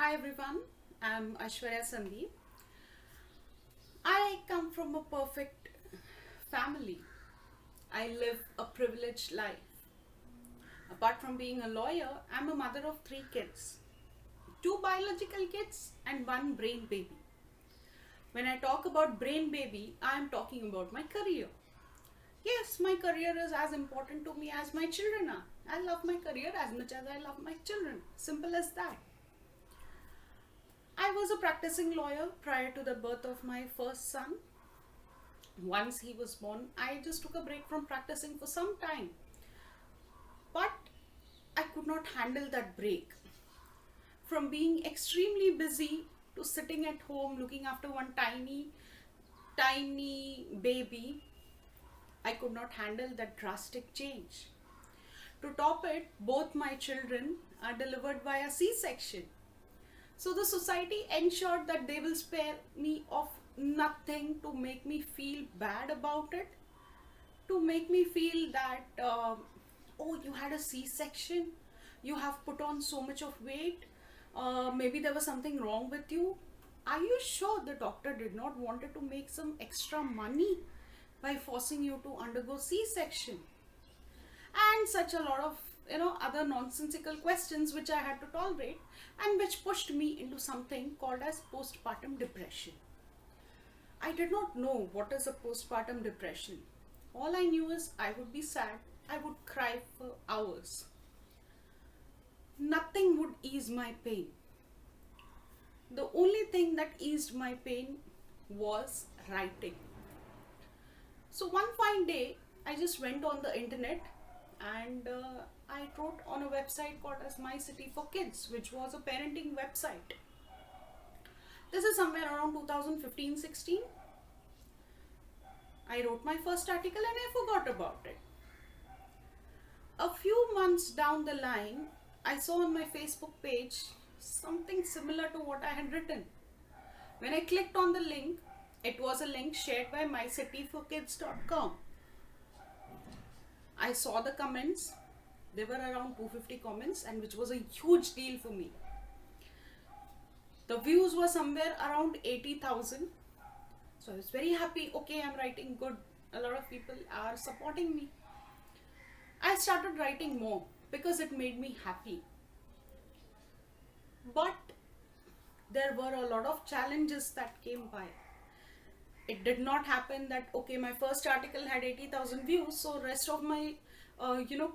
Hi everyone, I'm Aishwarya Sandeep. I come from a perfect family. I live a privileged life. Apart from being a lawyer, I'm a mother of three kids, two biological kids and one brain baby. When I talk about brain baby, I'm talking about my career. Yes, my career is as important to me as my children are. I love my career as much as I love my children. Simple as that. I was a practicing lawyer prior to the birth of my first son. Once he was born, I just took a break from practicing for some time. But I could not handle that break. From being extremely busy to sitting at home looking after one tiny baby, I could not handle that drastic change. To top it, both my children are delivered via C-section. So the society ensured that they will spare me of nothing to make me feel bad about it, to make me feel that, oh, you had a C-section, you have put on so much of weight, maybe there was something wrong with you. Are you sure the doctor did not wanted to make some extra money by forcing you to undergo C-section? And such a lot of other nonsensical questions which I had to tolerate, and which pushed me into something called as postpartum depression. I did not know what is a postpartum depression. All I knew is I would be sad, I would cry for hours. Nothing would ease my pain. The only thing that eased my pain was writing. So one fine day, I just went on the internet and I wrote on a website called as My City for Kids, which was a parenting website. This is somewhere around 2015-16. I wrote my first article and I forgot about it. A few months down the line, I saw on my Facebook page something similar to what I had written. When I clicked on the link, it was a link shared by mycityforkids.com. I saw the comments. There were around 250 comments, and which was a huge deal for me. The views were somewhere around 80,000. So I was very happy. Okay, I'm writing good. A lot of people are supporting me. I started writing more because it made me happy. But there were a lot of challenges that came by. It did not happen that, okay, my first article had 80,000 views, so rest of my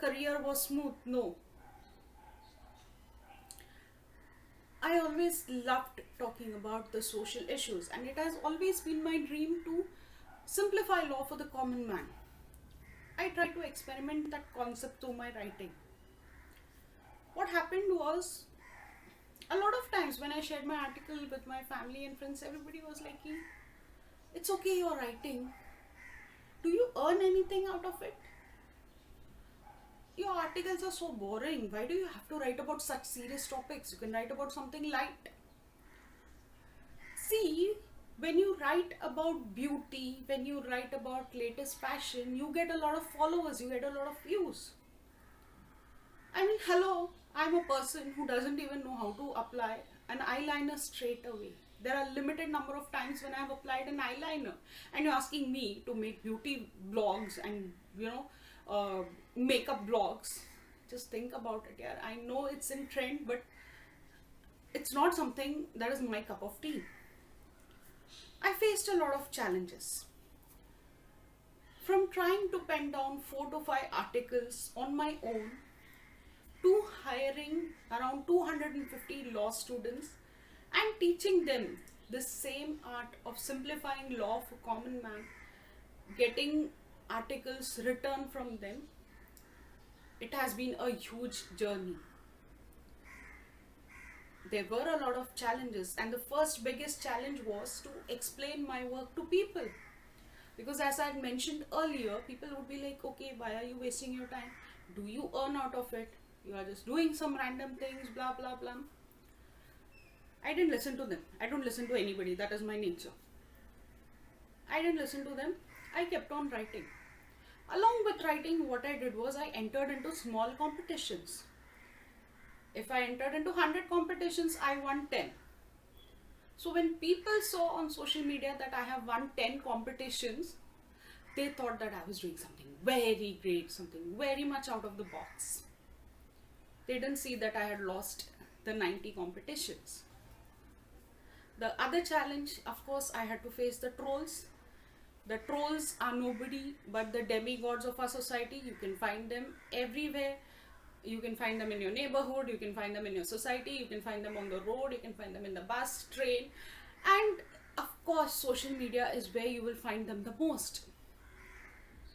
career was smooth. No. I always loved talking about the social issues, and it has always been my dream to simplify law for the common man. I tried to experiment that concept through my writing. What happened was, a lot of times when I shared my article with my family and friends, everybody was like, it's okay, you're writing. Do you earn anything out of it? Your articles are so boring. Why do you have to write about such serious topics? You can write about something light. See, when you write about beauty, when you write about latest fashion, you get a lot of followers, you get a lot of views. I mean, hello, I'm a person who doesn't even know how to apply an eyeliner straight away. There are limited number of times when I have applied an eyeliner, and you're asking me to make beauty blogs and makeup blogs. Just think about it. Yeah, I know it's in trend, but it's not something that is my cup of tea. I faced a lot of challenges, from trying to pen down 4 to 5 articles on my own to hiring around 250 law students and teaching them the same art of simplifying law for common man, getting articles written from them. It has been a huge journey. There were a lot of challenges, and the first biggest challenge was to explain my work to people. Because as I had mentioned earlier, people would be like, okay, why are you wasting your time? Do you earn out of it? You are just doing some random things, blah, blah, blah. I didn't listen to them. I don't listen to anybody. That is my nature. I didn't listen to them. I kept on writing. Along with writing, what I did was I entered into small competitions. If I entered into 100 competitions, I won 10. So when people saw on social media that I have won 10 competitions, they thought that I was doing something very great, something very much out of the box. They didn't see that I had lost the 90 competitions. The other challenge, of course, I had to face the trolls. The trolls are nobody but the demigods of our society. You can find them everywhere. You can find them in your neighborhood, you can find them in your society, you can find them on the road, you can find them in the bus, train, and of course social media is where you will find them the most.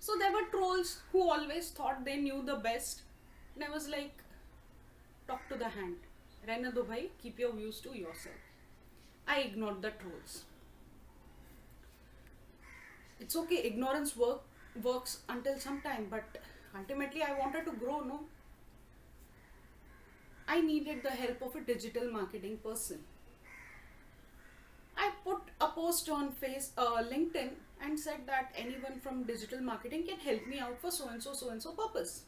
So there were trolls who always thought they knew the best, and I was like, talk to the hand, Rehne do bhai, keep your views to yourself. I ignored the trolls. It's okay, ignorance works until some time, but ultimately I wanted to grow, no? I needed the help of a digital marketing person. I put a post on LinkedIn and said that anyone from digital marketing can help me out for so and so purpose.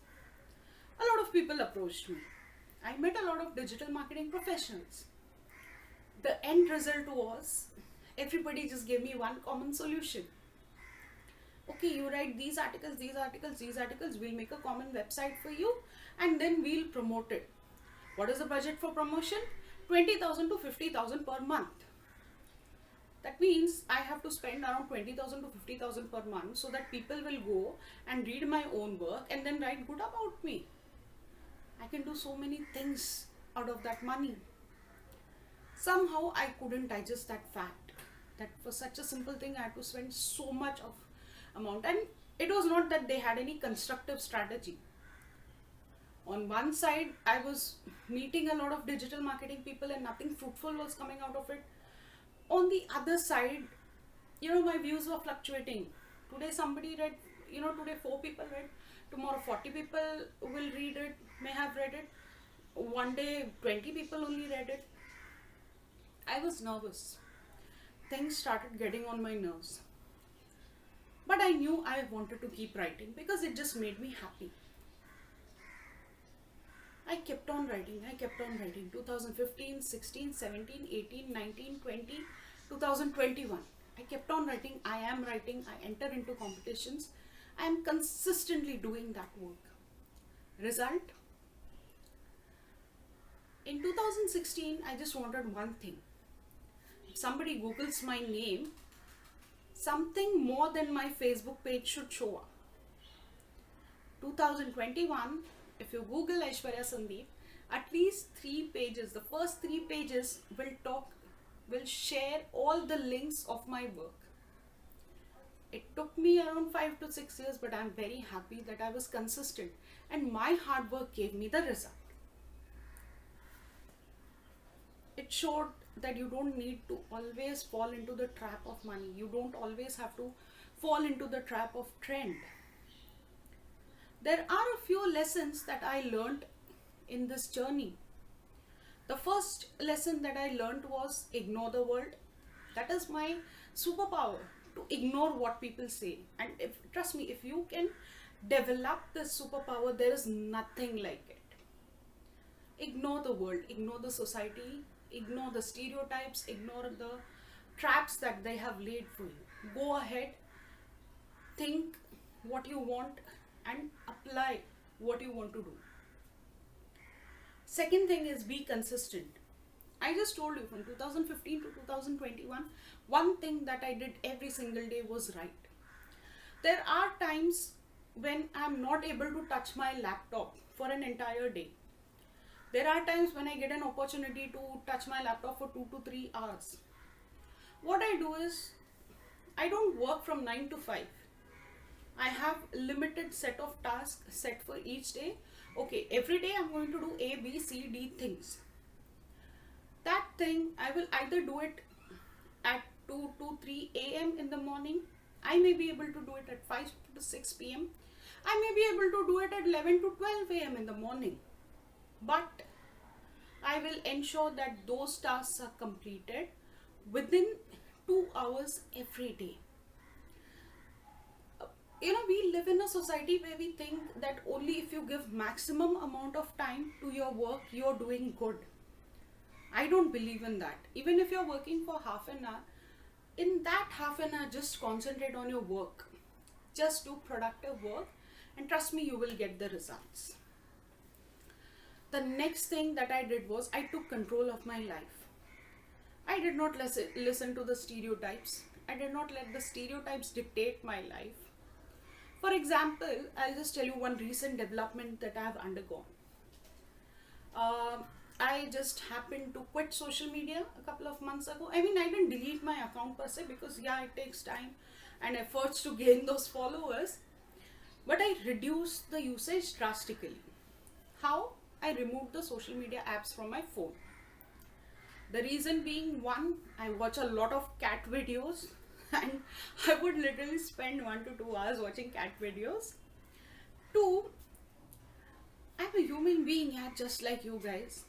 A lot of people approached me. I met a lot of digital marketing professionals. The end result was everybody just gave me one common solution. Okay, you write these articles, we'll make a common website for you and then we'll promote it. What is the budget for promotion? 20,000 to 50,000 per month. That means I have to spend around 20,000 to 50,000 per month so that people will go and read my own work and then write good about me. I can do so many things out of that money. Somehow I couldn't digest that fact that for such a simple thing I had to spend so much of amount, and it was not that they had any constructive strategy. On one side, I was meeting a lot of digital marketing people and nothing fruitful was coming out of it. On the other side, my views were fluctuating. Today somebody read, today 4 people read, tomorrow 40 people will read it, may have read it. One day 20 people only read it. I was nervous. Things started getting on my nerves. But I knew I wanted to keep writing because it just made me happy. I kept on writing. 2015, 16, 17, 18, 19, 20, 2021. I kept on writing. I am writing. I enter into competitions. I am consistently doing that work. Result? In 2016, I just wanted one thing. If somebody Googles my name, something more than my Facebook page should show up. 2021, if you Google Aishwarya Sandeep, at least 3 pages, the first 3 pages will share all the links of my work. It took me around 5 to 6 years, but I'm very happy that I was consistent and my hard work gave me the result. It showed that you don't need to always fall into the trap of money. You don't always have to fall into the trap of trend. There are a few lessons that I learned in this journey. The first lesson that I learned was ignore the world. That is my superpower, to ignore what people say. And trust me, if you can develop this superpower, there is nothing like it. Ignore the world, ignore the society, ignore the stereotypes, ignore the traps that they have laid for you. Go ahead, think what you want and apply what you want to do. Second thing is be consistent. I just told you from 2015 to 2021, one thing that I did every single day was write. There are times when I'm not able to touch my laptop for an entire day. There are times when I get an opportunity to touch my laptop for 2 to 3 hours. What I do is, I don't work from 9 to 5. I have limited set of tasks set for each day. Okay, every day I'm going to do A, B, C, D things. That thing, I will either do it at 2 to 3 a.m. in the morning. I may be able to do it at 5 to 6 p.m. I may be able to do it at 11 to 12 a.m. in the morning. But I will ensure that those tasks are completed within 2 hours every day. we live in a society where we think that only if you give maximum amount of time to your work, you're doing good. I don't believe in that. Even if you're working for half an hour, in that half an hour, just concentrate on your work. Just do productive work, and trust me, you will get the results. The next thing that I did was I took control of my life. I did not listen to the stereotypes. I did not let the stereotypes dictate my life. For example, I'll just tell you one recent development that I have undergone. I just happened to quit social media a couple of months ago. I mean, I didn't delete my account per se because yeah, it takes time and efforts to gain those followers. But I reduced the usage drastically. How? I removed the social media apps from my phone. The reason being, one, I watch a lot of cat videos and I would literally spend 1 to 2 hours watching cat videos. Two, I'm a human being, yeah, just like you guys.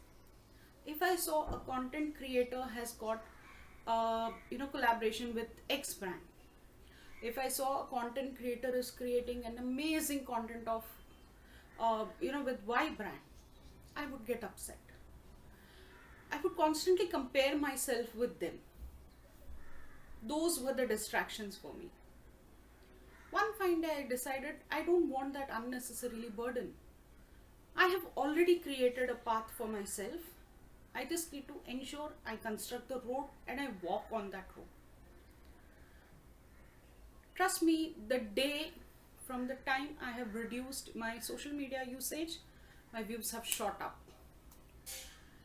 If I saw a content creator has got collaboration with X brand, if I saw a content creator is creating an amazing content of with Y brand, I would get upset. I would constantly compare myself with them. Those were the distractions for me. One fine day I decided I don't want that unnecessarily burden. I have already created a path for myself. I just need to ensure I construct the road and I walk on that road. Trust me, the day from the time I have reduced my social media usage, my views have shot up.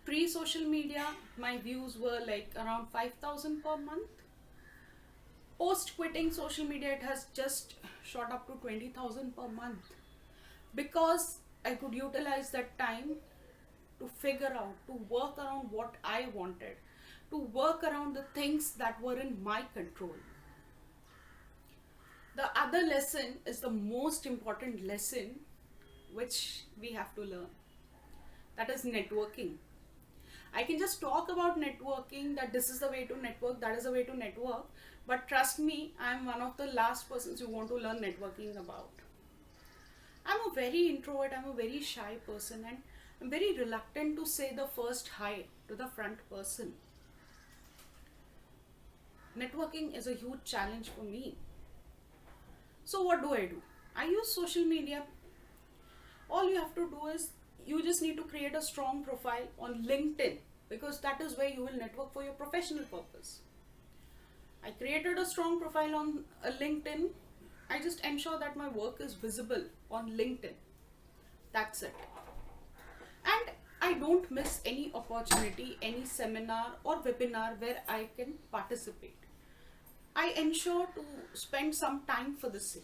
Pre-social media, my views were like around 5,000 per month. Post quitting social media, it has just shot up to 20,000 per month because I could utilize that time to figure out, to work around what I wanted, to work around the things that were in my control. The other lesson is the most important lesson which we have to learn. That is networking. I can just talk about networking, that this is the way to network, that is the way to network. But trust me, I'm one of the last persons you want to learn networking about. I'm a very introvert, I'm a very shy person, and I'm very reluctant to say the first hi to the front person. Networking is a huge challenge for me. So what do? I use social media. All you have to do is you just need to create a strong profile on LinkedIn because that is where you will network for your professional purpose. I created a strong profile on LinkedIn. I just ensure that my work is visible on LinkedIn. That's it. And I don't miss any opportunity, any seminar or webinar where I can participate. I ensure to spend some time for the same.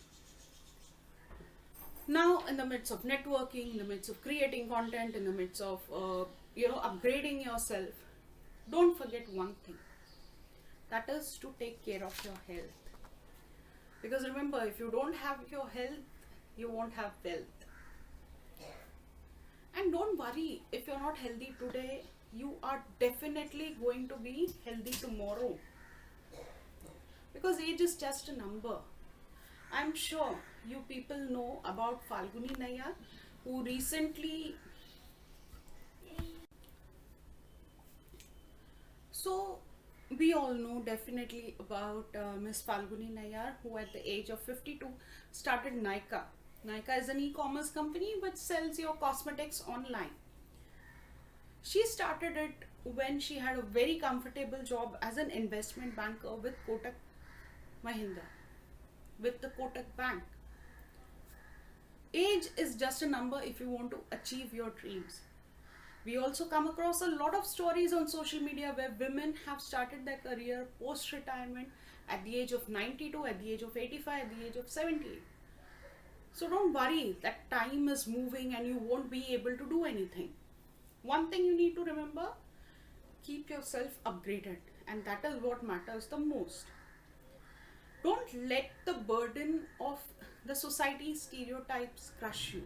Now, in the midst of networking, in the midst of creating content, in the midst of upgrading yourself, don't forget one thing. That is to take care of your health. Because remember, if you don't have your health, you won't have wealth. And don't worry, if you're not healthy today, you are definitely going to be healthy tomorrow. Because age is just a number. I'm sure you people know about Falguni Nayyar, who recently... So, we all know definitely about Miss Falguni Nayyar, who at the age of 52 started Nykaa. Nykaa is an e-commerce company which sells your cosmetics online. She started it when she had a very comfortable job as an investment banker with Kotak Mahindra, with the Kotak Bank. Age is just a number if you want to achieve your dreams. We also come across a lot of stories on social media where women have started their career post-retirement at the age of 92, at the age of 85, at the age of 78. So don't worry that time is moving and you won't be able to do anything. One thing you need to remember, keep yourself upgraded, and that is what matters the most. Don't let the burden of the society's stereotypes crush you.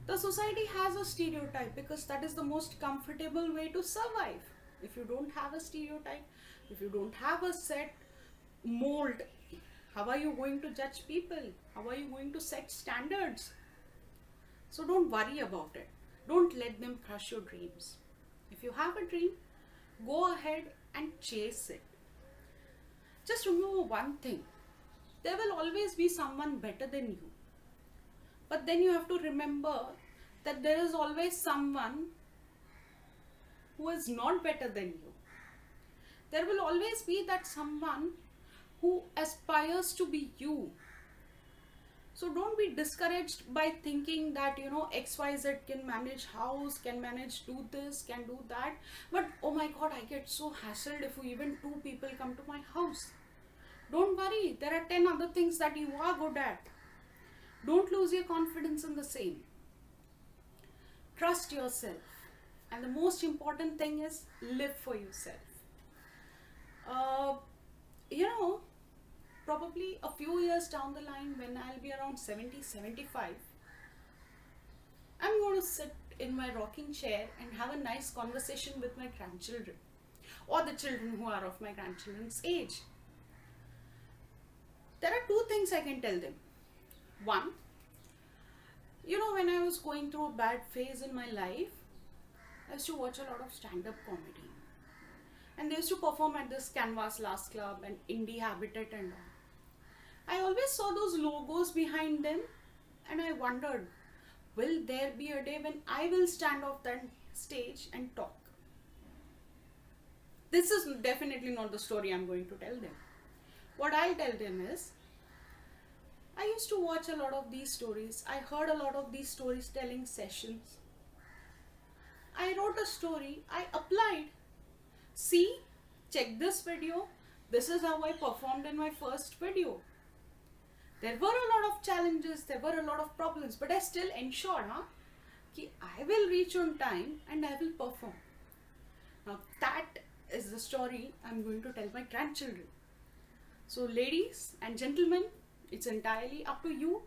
The society has a stereotype because that is the most comfortable way to survive. If you don't have a stereotype, if you don't have a set mold How are you going to judge people? How are you going to set standards? So don't worry about it. Don't let them crush your dreams. If you have a dream, go ahead and chase it. Just remember one thing, there will always be someone better than you. But then you have to remember that there is always someone who is not better than you. There will always be that someone who aspires to be you. So don't be discouraged by thinking that, XYZ can manage house, can manage do this, can do that. But oh my God, I get so hassled if even 2 people come to my house. Don't worry, there are 10 other things that you are good at. Don't lose your confidence in the same. Trust yourself. And the most important thing is live for yourself. Probably a few years down the line, when I'll be around 70, 75, I'm going to sit in my rocking chair and have a nice conversation with my grandchildren or the children who are of my grandchildren's age. There are 2 things I can tell them. One, when I was going through a bad phase in my life, I used to watch a lot of stand-up comedy. And they used to perform at this Canvas Last Club and Indie Habitat and all. I always saw those logos behind them and I wondered, will there be a day when I will stand off that stage and talk? This is definitely not the story I'm going to tell them. What I'll tell them is, I used to watch a lot of these stories. I heard a lot of these storytelling sessions. I wrote a story. I applied. See, check this video. This is how I performed in my first video. There were a lot of challenges. There were a lot of problems. But I still ensured that I will reach on time and I will perform. Now that is the story I'm going to tell my grandchildren. So ladies and gentlemen, it's entirely up to you.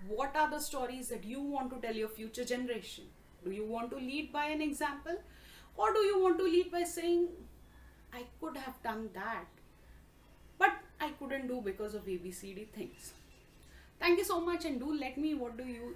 What are the stories that you want to tell your future generation? Do you want to lead by an example? Or do you want to lead by saying, I could have done that, but I couldn't do because of ABCD things? Thank you so much, and do let me what do you